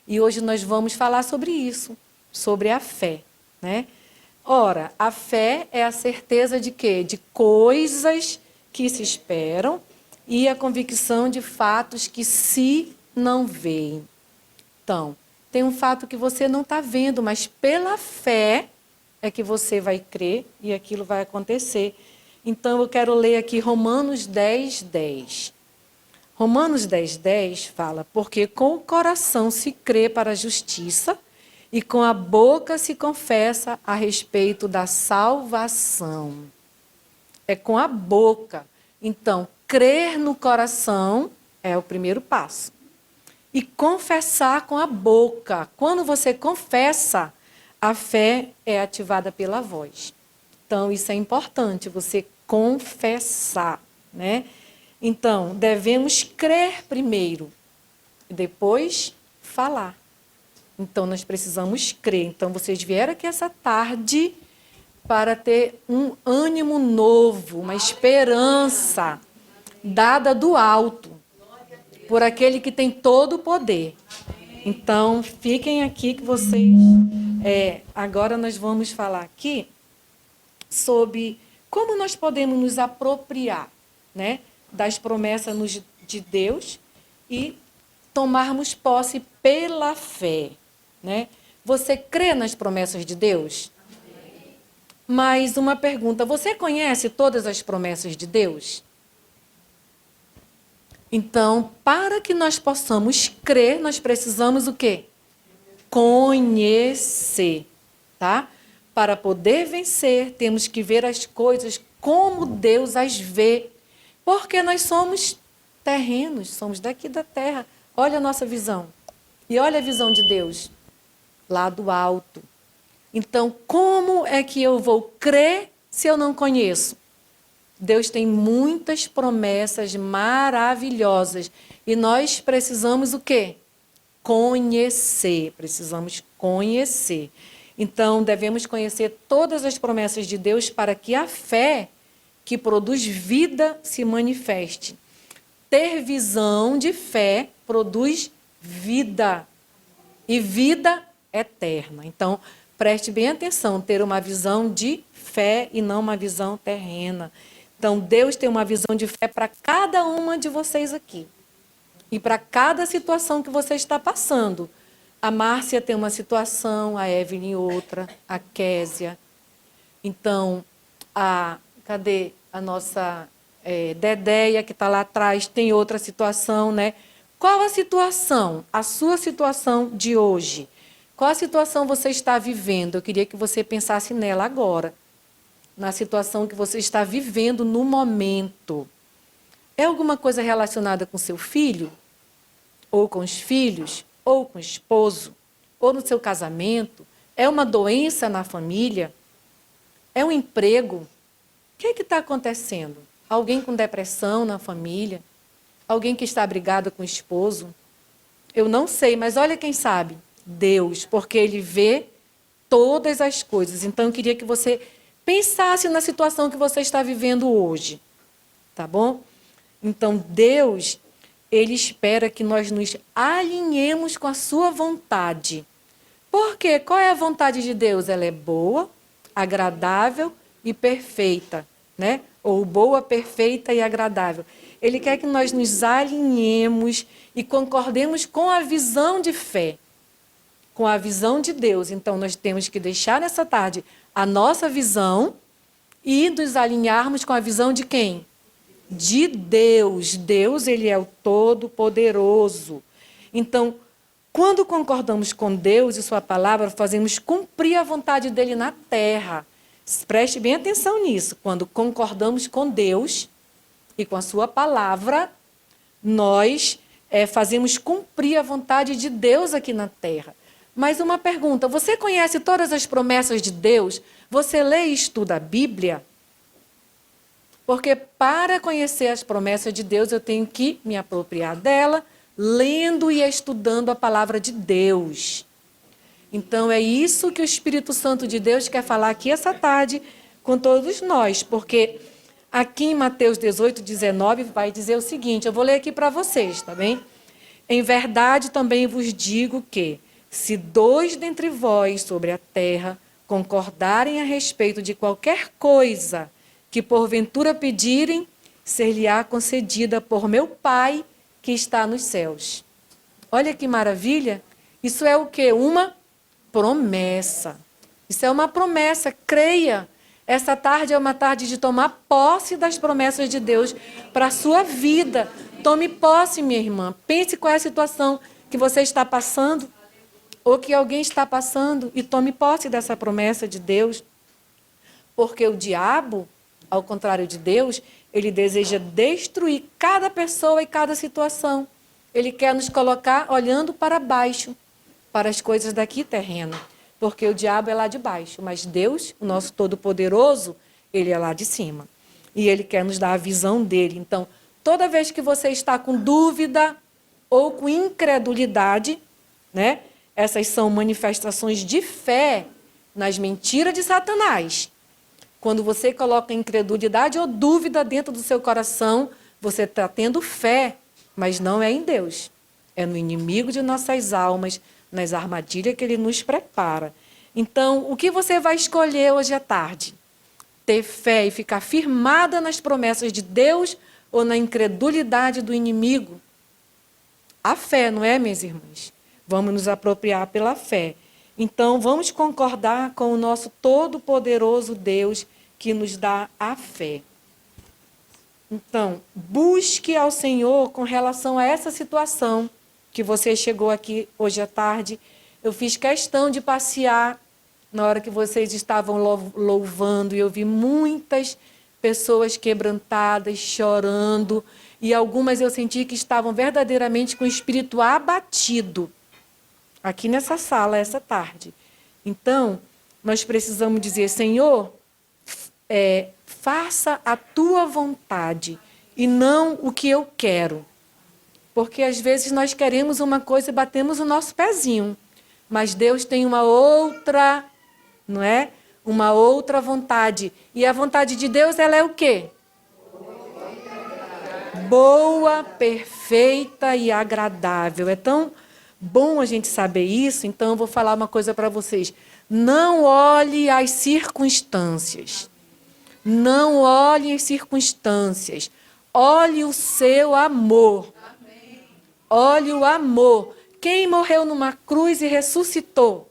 E hoje nós vamos falar sobre isso, sobre a fé, né? Ora, a fé é a certeza de quê? De coisas que se esperam e a convicção de fatos que se não veem. Então, tem um fato que você não está vendo, mas pela fé é que você vai crer e aquilo vai acontecer. Então, eu quero ler aqui Romanos 10, 10. Romanos 10, 10 fala, porque com o coração se crê para a justiça e com a boca se confessa a respeito da salvação. É com a boca. Então, crer no coração é o primeiro passo. E confessar com a boca. Quando você confessa, a fé é ativada pela voz. Então, isso é importante, você confessar, né? Então, devemos crer primeiro e depois falar. Então, nós precisamos crer. Então, vocês vieram aqui essa tarde para ter um ânimo novo, uma esperança dada do alto, por aquele que tem todo o poder. Então, fiquem aqui que vocês... agora nós vamos falar aqui sobre como nós podemos nos apropriar, né, das promessas de Deus e tomarmos posse pela fé, né? Você crê nas promessas de Deus? Mas uma pergunta, você conhece todas as promessas de Deus? Então, para que nós possamos crer, nós precisamos o quê? Conhecer, tá? Para poder vencer, temos que ver as coisas como Deus as vê. Porque nós somos terrenos, somos daqui da terra. Olha a nossa visão. E olha a visão de Deus, lá do alto. Então, como é que eu vou crer se eu não conheço? Deus tem muitas promessas maravilhosas. E nós precisamos o quê? Conhecer. Precisamos conhecer. Então, devemos conhecer todas as promessas de Deus para que a fé que produz vida se manifeste. Ter visão de fé produz vida. E vida eterna. Então, preste bem atenção, ter uma visão de fé e não uma visão terrena. Então, Deus tem uma visão de fé para cada uma de vocês aqui. E para cada situação que você está passando. A Márcia tem uma situação, a Evelyn outra, a Késia. Então, cadê a nossa Dedéia, que está lá atrás, tem outra situação, né? Qual a situação? A sua situação de hoje. Qual a situação você está vivendo? Eu queria que você pensasse nela agora. Na situação que você está vivendo no momento. É alguma coisa relacionada com seu filho? Ou com os filhos? Ou com o esposo? Ou no seu casamento? É uma doença na família? É um emprego? O que está acontecendo? Alguém com depressão na família? Alguém que está brigado com o esposo? Eu não sei, mas olha quem sabe. Deus, porque Ele vê todas as coisas. Então, eu queria que você pensasse na situação que você está vivendo hoje. Tá bom? Então, Deus, Ele espera que nós nos alinhemos com a sua vontade. Por quê? Qual é a vontade de Deus? Ela é boa, agradável e perfeita, né? Ou boa, perfeita e agradável. Ele quer que nós nos alinhemos e concordemos com a visão de fé, com a visão de Deus. Então, nós temos que deixar nessa tarde a nossa visão e nos alinharmos com a visão de quem? De Deus. Deus, Ele é o Todo-Poderoso. Então, quando concordamos com Deus e Sua palavra, fazemos cumprir a vontade dEle na terra. Preste bem atenção nisso. Quando concordamos com Deus e com a Sua palavra, nós fazemos cumprir a vontade de Deus aqui na terra. Mas uma pergunta, você conhece todas as promessas de Deus? Você lê e estuda a Bíblia? Porque para conhecer as promessas de Deus, eu tenho que me apropriar dela, lendo e estudando a palavra de Deus. Então, é isso que o Espírito Santo de Deus quer falar aqui essa tarde com todos nós. Porque aqui em Mateus 18, 19, vai dizer o seguinte, eu vou ler aqui para vocês, tá bem? Em verdade também vos digo que, se 2 dentre vós sobre a terra concordarem a respeito de qualquer coisa que porventura pedirem, ser-lhe-á concedida por meu Pai que está nos céus. Olha que maravilha! Isso é o quê? Uma promessa. Isso é uma promessa, creia. Essa tarde é uma tarde de tomar posse das promessas de Deus para a sua vida. Tome posse, minha irmã. Pense qual é a situação que você está passando ou que alguém está passando e tome posse dessa promessa de Deus. Porque o diabo, ao contrário de Deus, ele deseja destruir cada pessoa e cada situação. Ele quer nos colocar olhando para baixo, para as coisas daqui terreno. Porque o diabo é lá de baixo, mas Deus, o nosso Todo-Poderoso, ele é lá de cima. E ele quer nos dar a visão dele. Então, toda vez que você está com dúvida ou com incredulidade, né? Essas são manifestações de fé nas mentiras de Satanás. Quando você coloca incredulidade ou dúvida dentro do seu coração, você está tendo fé, mas não é em Deus. É no inimigo de nossas almas, nas armadilhas que ele nos prepara. Então, o que você vai escolher hoje à tarde? Ter fé e ficar firmada nas promessas de Deus ou na incredulidade do inimigo? A fé, não é, minhas irmãs? Vamos nos apropriar pela fé. Então, vamos concordar com o nosso todo-poderoso Deus que nos dá a fé. Então, busque ao Senhor com relação a essa situação que você chegou aqui hoje à tarde. Eu fiz questão de passear na hora que vocês estavam louvando e eu vi muitas pessoas quebrantadas, chorando, e algumas eu senti que estavam verdadeiramente com o espírito abatido aqui nessa sala, essa tarde. Então, nós precisamos dizer, Senhor, faça a tua vontade e não o que eu quero. Porque às vezes nós queremos uma coisa e batemos o nosso pezinho, mas Deus tem uma outra, não é? Uma outra vontade. E a vontade de Deus, ela é o quê? Boa, perfeita e agradável. É tão bom a gente saber isso, então eu vou falar uma coisa para vocês. Não olhe as circunstâncias. Não olhe as circunstâncias. Olhe o seu amor. Olhe o amor. Quem morreu numa cruz e ressuscitou?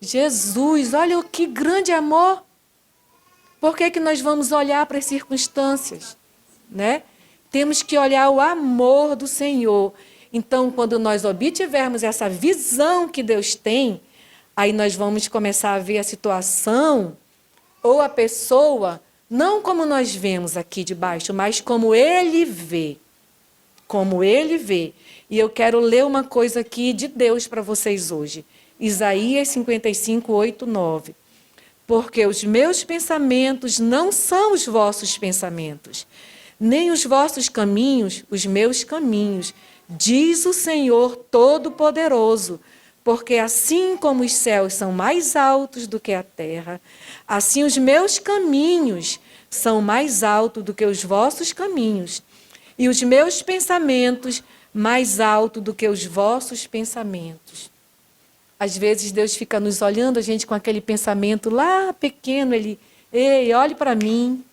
Jesus. Olha que grande amor. Por que nós vamos olhar para as circunstâncias? Né? Temos que olhar o amor do Senhor. Então, quando nós obtivermos essa visão que Deus tem, aí nós vamos começar a ver a situação ou a pessoa, não como nós vemos aqui de baixo, mas como Ele vê. Como Ele vê. E eu quero ler uma coisa aqui de Deus para vocês hoje. Isaías 55, 8, 9. Porque os meus pensamentos não são os vossos pensamentos, nem os vossos caminhos, os meus caminhos, diz o Senhor Todo-Poderoso. Porque assim como os céus são mais altos do que a terra, assim os meus caminhos são mais altos do que os vossos caminhos, e os meus pensamentos mais altos do que os vossos pensamentos. Às vezes Deus fica nos olhando, a gente com aquele pensamento lá pequeno, Ele, ei, olhe para mim.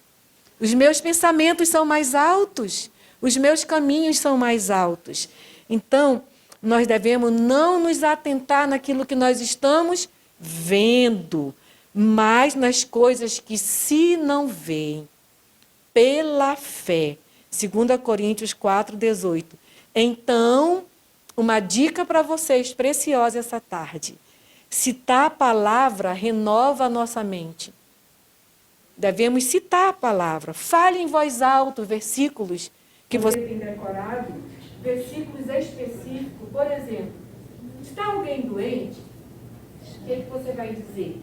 Os meus pensamentos são mais altos, os meus caminhos são mais altos. Então, nós devemos não nos atentar naquilo que nós estamos vendo, mas nas coisas que se não veem. Pela fé. 2 Coríntios 4, 18. Então, uma dica para vocês, preciosa essa tarde. Citar a palavra renova a nossa mente. Devemos citar a palavra. Fale em voz alta versículos que você tem decorado, versículos específicos. Por exemplo, está alguém doente? O que você vai dizer?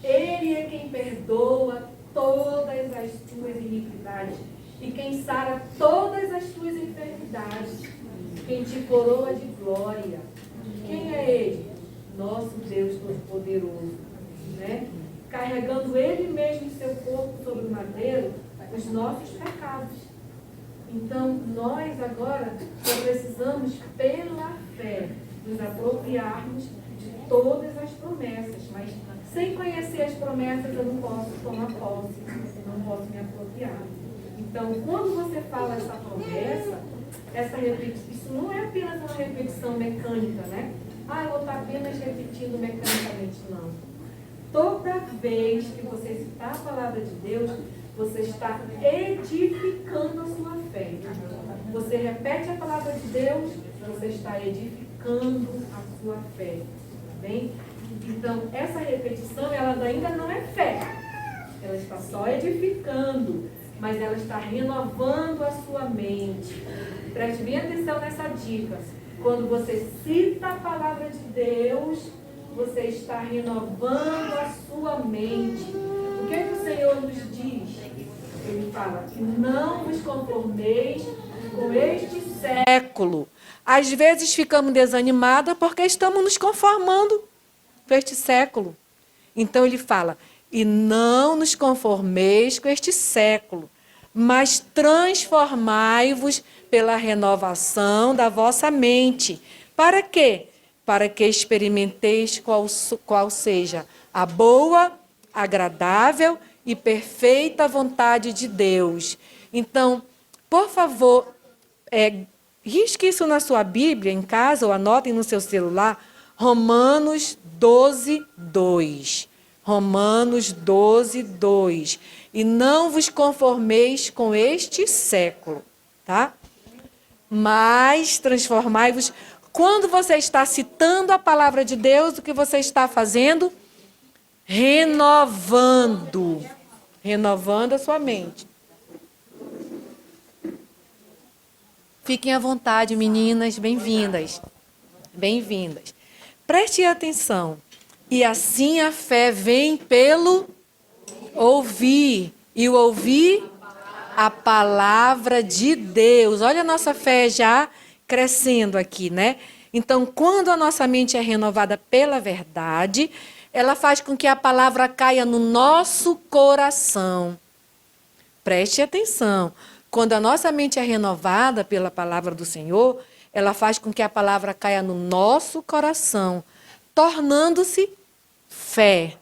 Ele é quem perdoa todas as tuas iniquidades e quem sara todas as tuas enfermidades, quem te coroa de glória. Quem é Ele? Nosso Deus Todo-Poderoso, né? Carregando Ele mesmo em seu corpo sobre o madeiro, os nossos pecados. Então, nós agora só precisamos, pela fé, nos apropriarmos de todas as promessas, mas sem conhecer as promessas eu não posso tomar posse, eu não posso me apropriar. Então, quando você fala essa promessa, isso não é apenas uma repetição mecânica, né? Eu vou estar apenas repetindo mecanicamente, não. Toda vez que você citar a palavra de Deus, você está edificando a sua fé. Você repete a palavra de Deus, você está edificando a sua fé. Tá bem? Então, essa repetição, ela ainda não é fé. Ela está só edificando, mas ela está renovando a sua mente. Preste bem atenção nessa dica. Quando você cita a palavra de Deus, você está renovando a sua mente. O que é que o Senhor nos diz? Ele fala que não vos conformeis com este século. Às vezes ficamos desanimadas porque estamos nos conformando com este século. Então ele fala, e não nos conformeis com este século, mas transformai-vos pela renovação da vossa mente. Para quê? Para que experimenteis qual seja a boa, agradável e perfeita vontade de Deus. Então, por favor, risque isso na sua Bíblia, em casa, ou anotem no seu celular, Romanos 12, 2. Romanos 12, 2. E não vos conformeis com este século, tá? Mas transformai-vos. Quando você está citando a palavra de Deus, o que você está fazendo? Renovando a sua mente. Fiquem à vontade, meninas, bem-vindas. Bem-vindas. Prestem atenção. E assim a fé vem pelo ouvir. E o ouvir a palavra de Deus. Olha a nossa fé já crescendo aqui, né? Então, quando a nossa mente é renovada pela verdade, ela faz com que a palavra caia no nosso coração. Preste atenção. Quando a nossa mente é renovada pela palavra do Senhor, ela faz com que a palavra caia no nosso coração, tornando-se fé.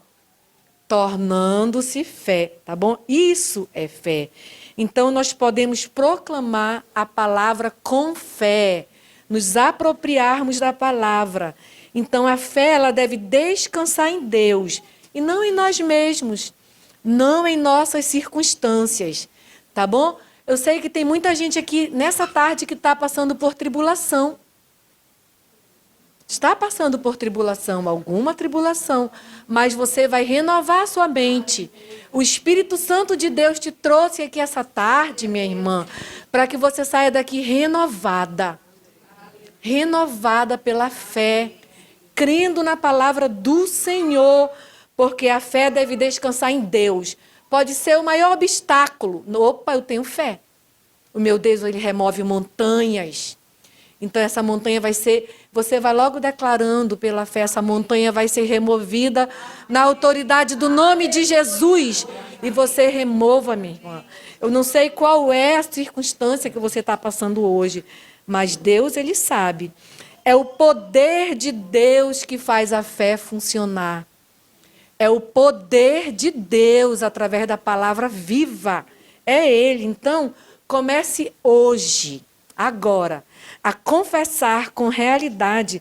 Tornando-se fé, tá bom? Isso é fé. Então, nós podemos proclamar a palavra com fé, nos apropriarmos da palavra. Então, a fé ela deve descansar em Deus e não em nós mesmos, não em nossas circunstâncias, tá bom? Eu sei que tem muita gente aqui nessa tarde que está passando por tribulação. Está passando por tribulação, alguma tribulação, mas você vai renovar a sua mente. O Espírito Santo de Deus te trouxe aqui essa tarde, minha irmã, para que você saia daqui renovada. Renovada pela fé, crendo na palavra do Senhor, porque a fé deve descansar em Deus. Pode ser o maior obstáculo. Opa, eu tenho fé. O meu Deus, ele remove montanhas. Então, essa montanha vai ser... Você vai logo declarando pela fé, essa montanha vai ser removida na autoridade do nome de Jesus. E você remova, minha irmã. Eu não sei qual é a circunstância que você está passando hoje, mas Deus, ele sabe. É o poder de Deus que faz a fé funcionar. É o poder de Deus através da palavra viva. É Ele. Então, comece hoje, agora, a confessar com realidade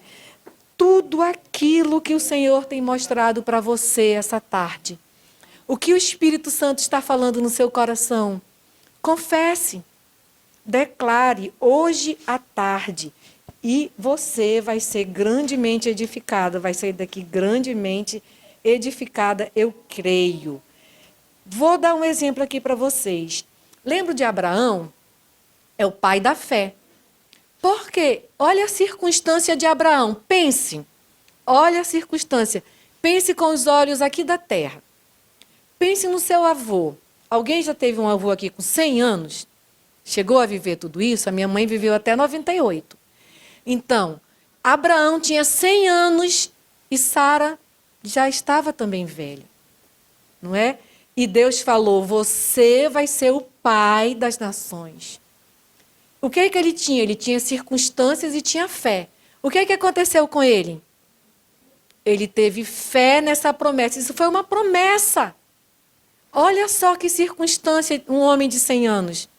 tudo aquilo que o Senhor tem mostrado para você essa tarde. O que o Espírito Santo está falando no seu coração? Confesse, declare hoje à tarde e você vai ser grandemente edificada, vai sair daqui grandemente edificada, eu creio. Vou dar um exemplo aqui para vocês. Lembra de Abraão? É o pai da fé. Por quê? Olha a circunstância de Abraão. Pense. Olha a circunstância. Pense com os olhos aqui da terra. Pense no seu avô. Alguém já teve um avô aqui com 100 anos? Chegou a viver tudo isso? A minha mãe viveu até 98. Então, Abraão tinha 100 anos e Sara já estava também velha. Não é? E Deus falou, você vai ser o pai das nações. O que é que ele tinha? Ele tinha circunstâncias e tinha fé. O que aconteceu com ele? Ele teve fé nessa promessa. Isso foi uma promessa. Olha só que circunstância, um homem de 100 anos.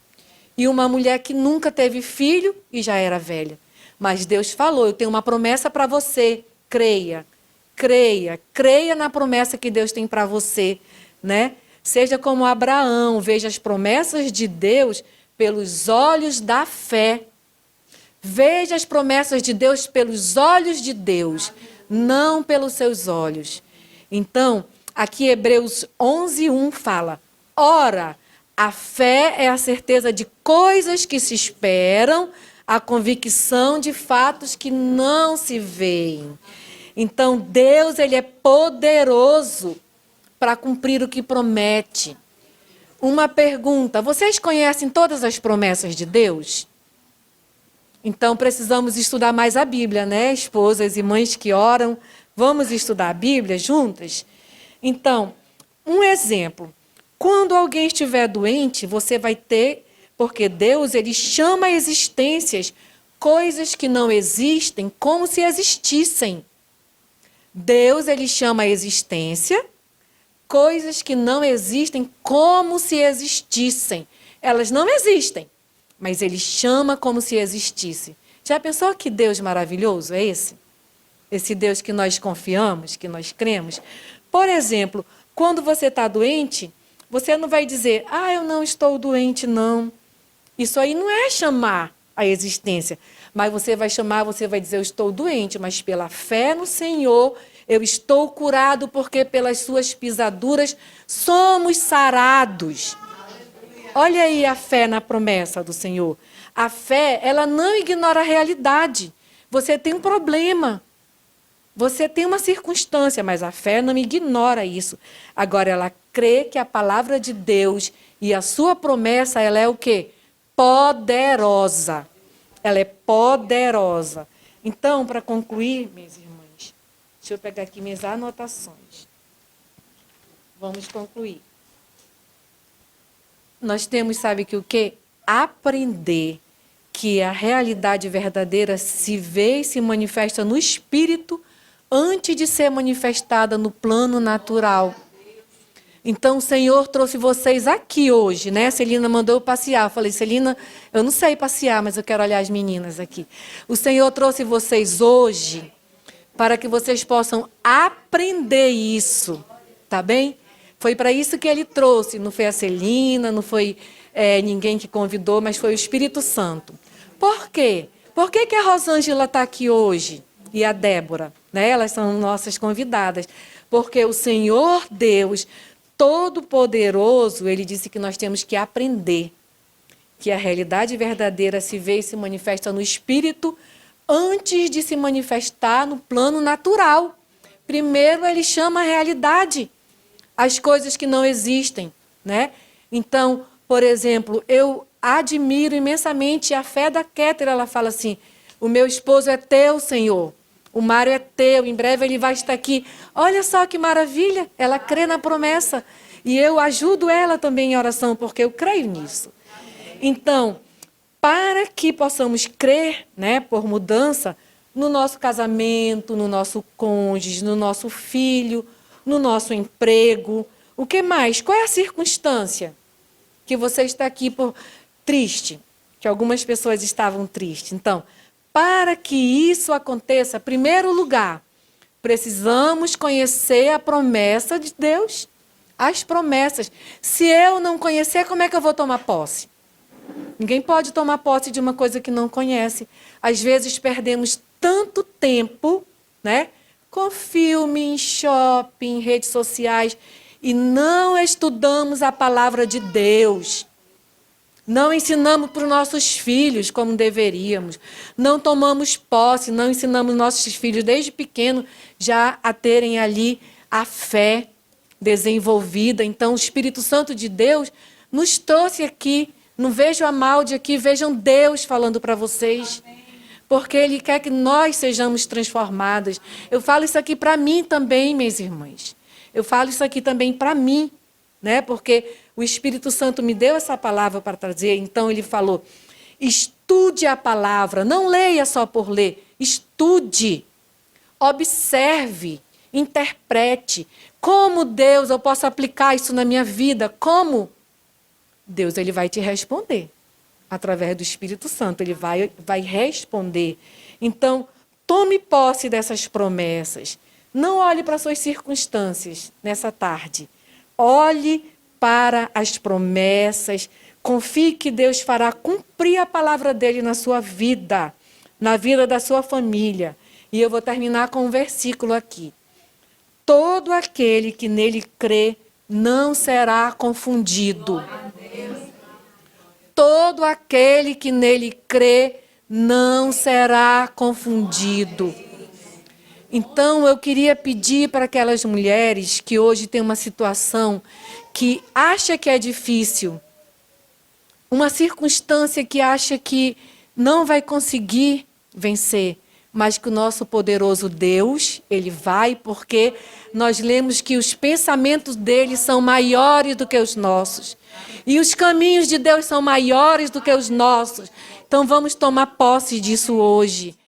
E uma mulher que nunca teve filho e já era velha. Mas Deus falou, eu tenho uma promessa para você. Creia, creia, creia na promessa que Deus tem para você, né? Seja como Abraão, veja as promessas de Deus pelos olhos da fé. Veja as promessas de Deus pelos olhos de Deus, não pelos seus olhos. Então, aqui Hebreus 11:1 fala, ora, a fé é a certeza de coisas que se esperam, a convicção de fatos que não se veem. Então, Deus, ele é poderoso para cumprir o que promete. Uma pergunta, vocês conhecem todas as promessas de Deus? Então, precisamos estudar mais a Bíblia, né? Esposas e mães que oram, vamos estudar a Bíblia juntas? Então, um exemplo. Quando alguém estiver doente, você vai ter, porque Deus, ele chama a existências coisas que não existem como se existissem. Deus, ele chama a existência coisas que não existem como se existissem. Elas não existem, mas ele chama como se existisse. Já pensou que Deus maravilhoso é esse? Esse Deus que nós confiamos, que nós cremos? Por exemplo, quando você está doente, você não vai dizer, eu não estou doente, não. Isso aí não é chamar a existência. Mas você vai chamar, você vai dizer, eu estou doente, mas pela fé no Senhor, eu estou curado, porque pelas suas pisaduras somos sarados. Olha aí a fé na promessa do Senhor. A fé, ela não ignora a realidade. Você tem um problema. Você tem uma circunstância, mas a fé não ignora isso. Agora, ela crê que a palavra de Deus e a sua promessa, ela é o quê? Poderosa. Ela é poderosa. Então, para concluir, meus irmãos, deixa eu pegar aqui minhas anotações. Vamos concluir. Nós temos, sabe que o quê? Aprender que a realidade verdadeira se vê e se manifesta no espírito antes de ser manifestada no plano natural. Então, o Senhor trouxe vocês aqui hoje, né? Celina mandou eu passear. Eu falei, Celina, eu não sei passear, mas eu quero olhar as meninas aqui. O Senhor trouxe vocês hoje para que vocês possam aprender isso, tá bem? Foi para isso que Ele trouxe. Não foi a Celina, não foi ninguém que convidou, mas foi o Espírito Santo. Por quê? Por que a Rosângela está aqui hoje? E a Débora, né? Elas são nossas convidadas. Porque o Senhor Deus Todo-Poderoso, Ele disse que nós temos que aprender que a realidade verdadeira se vê e se manifesta no Espírito antes de se manifestar no plano natural. Primeiro, Ele chama a realidade, as coisas que não existem, né? Então, por exemplo, eu admiro imensamente a fé da Kéter. Ela fala assim, o meu esposo é teu, Senhor. O Mário é teu, em breve ele vai estar aqui. Olha só que maravilha, ela crê na promessa. E eu ajudo ela também em oração, porque eu creio nisso. Então, para que possamos crer, né, por mudança, no nosso casamento, no nosso cônjuge, no nosso filho, no nosso emprego. O que mais? Qual é a circunstância que você está aqui triste? Que algumas pessoas estavam tristes. Então, para que isso aconteça, em primeiro lugar, precisamos conhecer a promessa de Deus, as promessas. Se eu não conhecer, como é que eu vou tomar posse? Ninguém pode tomar posse de uma coisa que não conhece. Às vezes perdemos tanto tempo, né, com filme, em shopping, em redes sociais, e não estudamos a palavra de Deus. Não ensinamos para os nossos filhos como deveríamos. Não tomamos posse, não ensinamos nossos filhos desde pequeno já a terem ali a fé desenvolvida. Então, o Espírito Santo de Deus nos trouxe aqui. Não vejam a Malde aqui, vejam Deus falando para vocês. Porque Ele quer que nós sejamos transformadas. Eu falo isso aqui para mim também, minhas irmãs. Eu falo isso aqui também para mim, né? Porque o Espírito Santo me deu essa palavra para trazer. Então, Ele falou, estude a palavra, não leia só por ler. Estude, observe, interprete. Como Deus, eu posso aplicar isso na minha vida? Como? Deus, ele vai te responder. Através do Espírito Santo, ele vai responder. Então, tome posse dessas promessas. Não olhe para suas circunstâncias nessa tarde. Olhe para as promessas. Confie que Deus fará cumprir a palavra dele na sua vida, na vida da sua família. E eu vou terminar com um versículo aqui. Todo aquele que nele crê não será confundido. Todo aquele que nele crê não será confundido. Então, eu queria pedir para aquelas mulheres que hoje têm uma situação que acha que é difícil, uma circunstância que acha que não vai conseguir vencer, mas que o nosso poderoso Deus, ele vai, porque nós lemos que os pensamentos dele são maiores do que os nossos. E os caminhos de Deus são maiores do que os nossos. Então vamos tomar posse disso hoje.